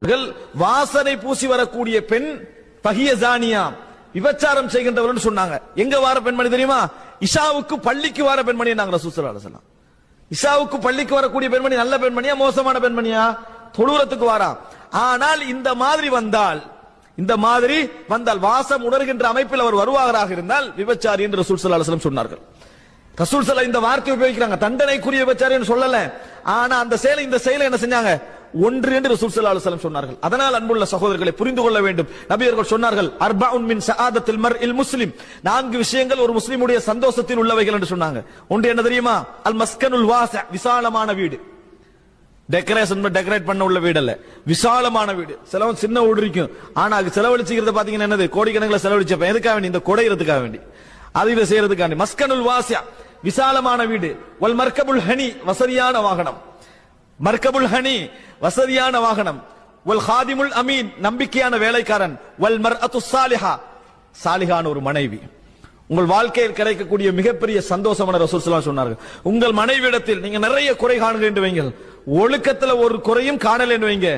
வாசனை பூசி வரக்கூடிய பெண் பகிய ஜானியா விபச்சாரம் செய்கின்றவர்கள் சொன்னாங்க. எங்க வார பெண்மணி தெரியுமா? இஷாவுக்கு பள்ளிக்கு வார பெண்மணி நாங்க ரசூல் ஸல்லல்லாஹு அலைஹி வஸல்லம். இஷாவுக்கு பள்ளிக்கு வரக்கூடிய பெண்மணி நல்ல பெண்மணியா மோசமான பெண்மணியா? தொழுறதுக்கு வாரா. ஆனால் இந்த மாதிரி வந்தால் வாசம் உணர்கின்ற அமைப்பில் அவர் வருவாராக இருந்தால் விபச்சாரி என்று ரசூல் ஸல்லல்லாஹு அலைஹி வஸல்லம் சொன்னார்கள். ரசூல் ஸல்லல்லாஹு இந்த வார்த்தை உபயோகிக்கிறாங்க, தண்டனைக்குரிய விபச்சாரி என்று சொல்லல. ஆனா அந்த செயலை இந்த செயலை என்ன செஞ்சாங்க? ஒன்று என்று ரசூல் ஸல்லல்லாஹு அலைஹி வஸல்லம் சொன்னார்கள். அதனால் அன்புள்ள சகோதரர்களை புரிந்து கொள்ள வேண்டும். நபி அவர்கள் சொன்னார்கள், அர்பஉன் மின் ஸஆதத்தில் மர்இல் முஸ்லிம், 4 விஷயங்கள் ஒரு முஸ்லிமுடைய சந்தோஷத்தில் உள்ளவைகள் என்று சொன்னாங்க. ஒன்று என்ன தெரியுமா? அல் மஸ்கனுல் வாஸி, விசாலமான வீடு. டெக்கரேட் பண்ண உள்ள வீடு அல்ல, விசாலமான வீடு. சிலவன் சின்ன வீடு இருக்கும், ஆனா அது செலவழிச்சுக்கிறது பாத்தீங்கன்னா என்னது? கோடிக்கணக்கில் செலவழிச்சப்ப எதுக்காக வேண்டி? இந்த குடையிறதுக்காக வேண்டி, அது இதை செய்யறதுக்காண்டி. மஸ்கனுல் வாஸி, விசாலமான வீடு. வல் மர்கபுல் ஹனி, வசதியான வாகனம். மர்கபுல் ஹனி, வசதியான வாகனம். வல் ஹாதிமுல் அமீன், நம்பிக்கையான வேலைக்காரன். வல் மர்அத்து ஸாலிஹா, சாலிஹான ஒரு மனைவி. உங்கள் வாழ்க்கையில் கிடைக்கக்கூடிய மிகப்பெரிய சந்தோஷமான ரசூல் ஸல்லல்லாஹு அலைஹி வஸல்லம் சொன்னார்கள். உங்கள் மனைவியிடத்தில் நீங்க நிறைய குறை காணுங்க என்று வைங்கள், ஒழுக்கத்துல ஒரு குறையும் காணல என்று வைங்க.